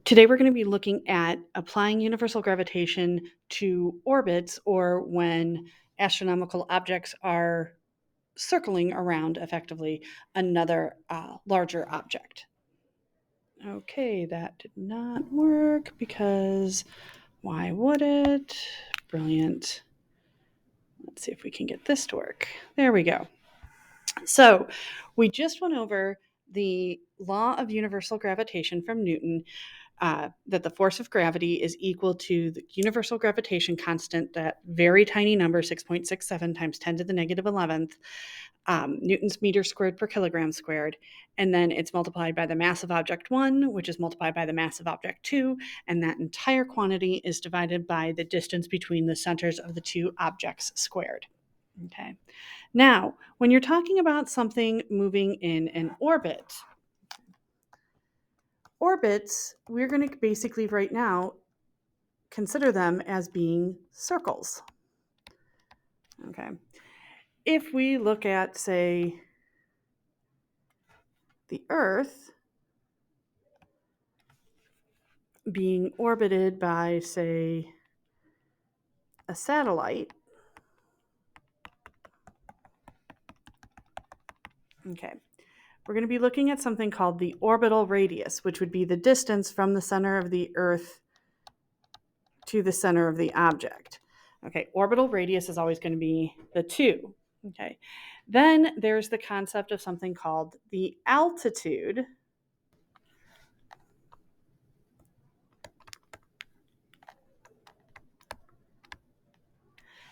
Today we're going to be looking at applying universal gravitation to orbits, or when astronomical objects are circling around effectively another larger object. Okay, that did not work because why would it? Brilliant. Let's see if we can get this to work. There we go. So we just went over the law of universal gravitation from Newton, that the force of gravity is equal to the universal gravitation constant, that very tiny number, 6.67 times 10 to the negative 11th, Newton's meter squared per kilogram squared. And then it's multiplied by the mass of object 1, which is multiplied by the mass of object 2. And that entire quantity is divided by the distance between the centers of the two objects squared. Okay. Now, when you're talking about something moving in an orbit, orbits, we're going to basically right now consider them as being circles. Okay. If we look at, say, the Earth being orbited by, say, a satellite, okay, we're going to be looking at something called the orbital radius, which would be the distance from the center of the Earth to the center of the object. Okay, orbital radius is always going to be the 2. Okay, then there's the concept of something called the altitude.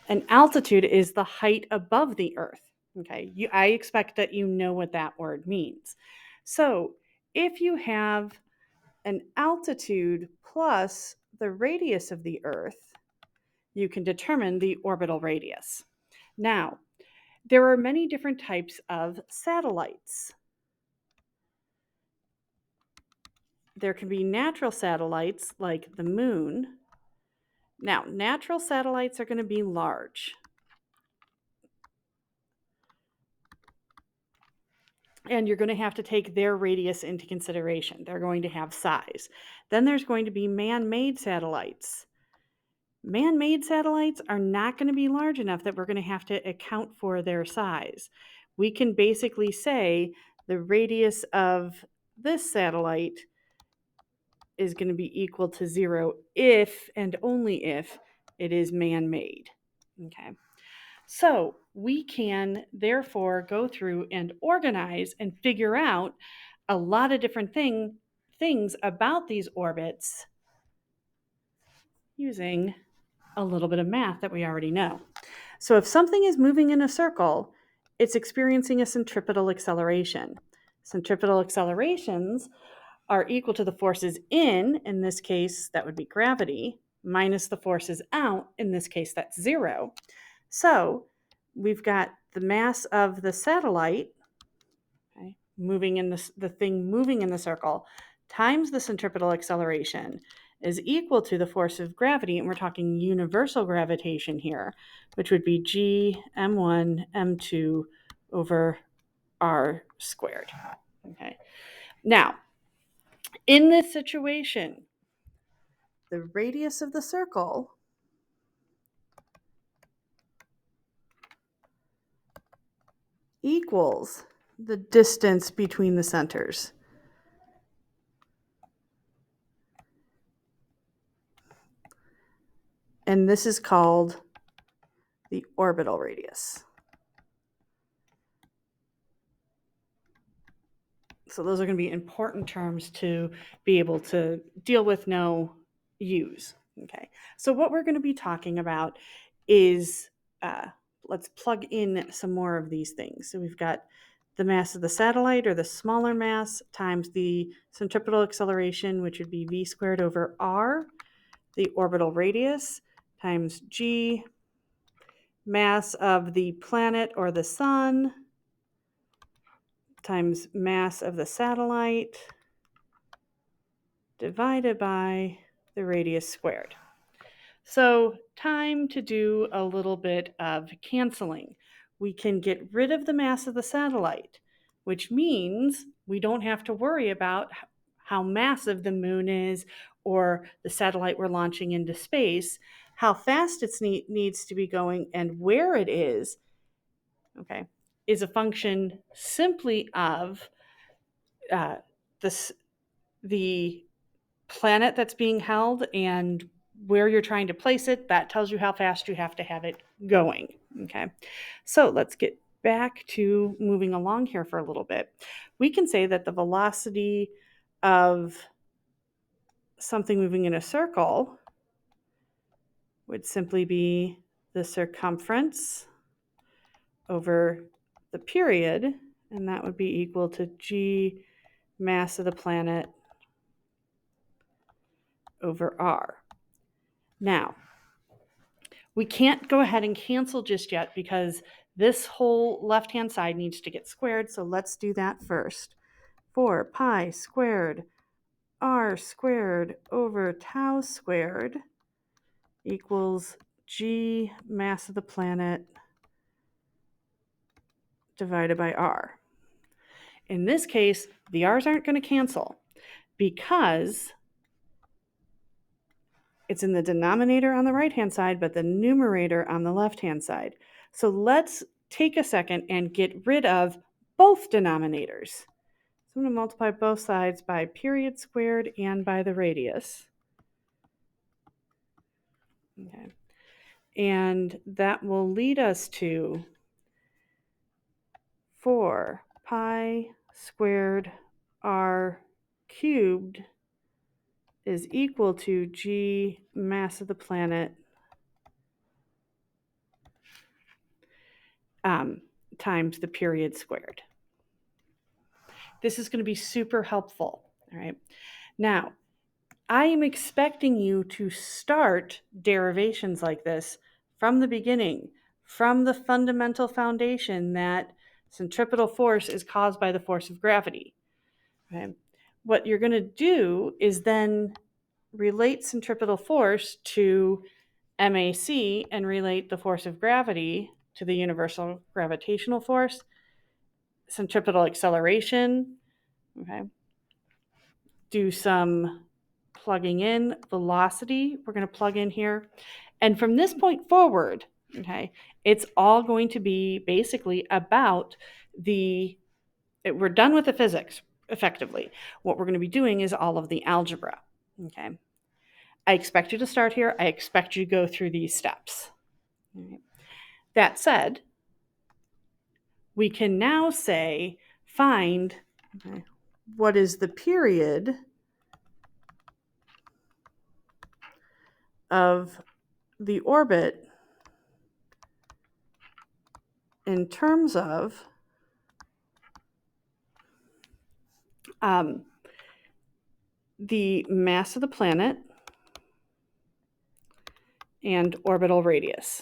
And altitude is the height above the Earth. Okay, I expect that you know what that word means. So if you have an altitude plus the radius of the Earth, you can determine the orbital radius. Now, there are many different types of satellites. There can be natural satellites like the moon. Now, natural satellites are going to be large. And you're going to have to take their radius into consideration. They're going to have size. Then there's going to be man-made satellites. Man-made satellites are not going to be large enough that we're going to have to account for their size. We can basically say the radius of this satellite is going to be equal to 0 if and only if it is man-made. Okay. So we can therefore go through and organize and figure out a lot of different things about these orbits using a little bit of math that we already know. So if something is moving in a circle, it's experiencing a centripetal acceleration. Centripetal accelerations are equal to the forces in this case, that would be gravity, minus the forces out, in this case, that's 0. So we've got the mass of the satellite, okay, moving in the thing moving in the circle, times the centripetal acceleration is equal to the force of gravity, and we're talking universal gravitation here, which would be g m1 m2 over r squared. Okay. Now, in this situation, the radius of the circle equals the distance between the centers. And this is called the orbital radius. So those are going to be important terms to be able to deal with, know, use. Okay. So what we're going to be talking about is, let's plug in some more of these things. So we've got the mass of the satellite, or the smaller mass, times the centripetal acceleration, which would be v squared over r, the orbital radius, times g, mass of the planet or the sun, times mass of the satellite, divided by the radius squared. So time to do a little bit of canceling. We can get rid of the mass of the satellite, which means we don't have to worry about how massive the moon is or the satellite we're launching into space, how fast it needs to be going and where it is, okay, is a function simply of uh, the planet that's being held and where you're trying to place it. That tells you how fast you have to have it going. Okay, so let's get back to moving along here for a little bit. We can say that the velocity of something moving in a circle would simply be the circumference over the period, and that would be equal to g mass of the planet over r. Now, we can't go ahead and cancel just yet because this whole left-hand side needs to get squared, so let's do that first. 4 pi squared r squared over tau squared equals g mass of the planet divided by r. In this case, the r's aren't going to cancel because it's in the denominator on the right-hand side, but the numerator on the left-hand side. So let's take a second and get rid of both denominators. So I'm going to multiply both sides by period squared and by the radius. Okay. And that will lead us to 4 pi squared r cubed is equal to g mass of the planet times the period squared. This is going to be super helpful. All right. Now, I am expecting you to start derivations like this from the beginning, from the fundamental foundation that centripetal force is caused by the force of gravity. Okay. What you're going to do is then relate centripetal force to MAC and relate the force of gravity to the universal gravitational force, centripetal acceleration, okay? Do some plugging in, velocity, we're going to plug in here. And from this point forward, okay, it's all going to be basically about we're done with the physics, effectively. What we're going to be doing is all of the algebra, okay? I expect you to start here. I expect you to go through these steps. All right. That said, we can now say, find what is the period of the orbit in terms of the mass of the planet and orbital radius.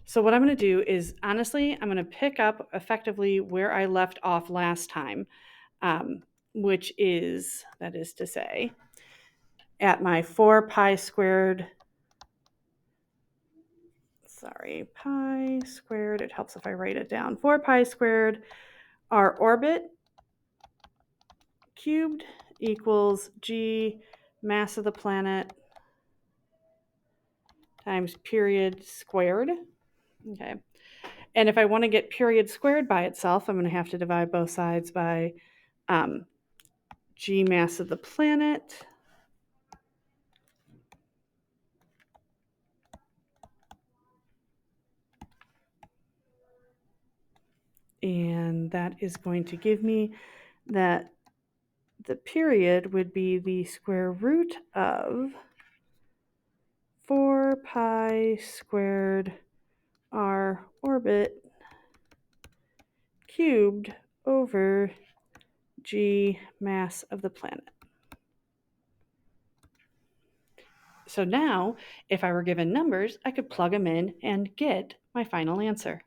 So what I'm going to do is, honestly, I'm going to pick up effectively where I left off last time, which is, that is to say, at my 4 pi squared, pi squared, it helps if I write it down, 4 pi squared, our orbit cubed equals g mass of the planet times period squared. Okay. And if I want to get period squared by itself, I'm going to have to divide both sides by g mass of the planet. And that is going to give me that the period would be the square root of 4 pi squared r orbit cubed over g mass of the planet. So now, if I were given numbers, I could plug them in and get my final answer.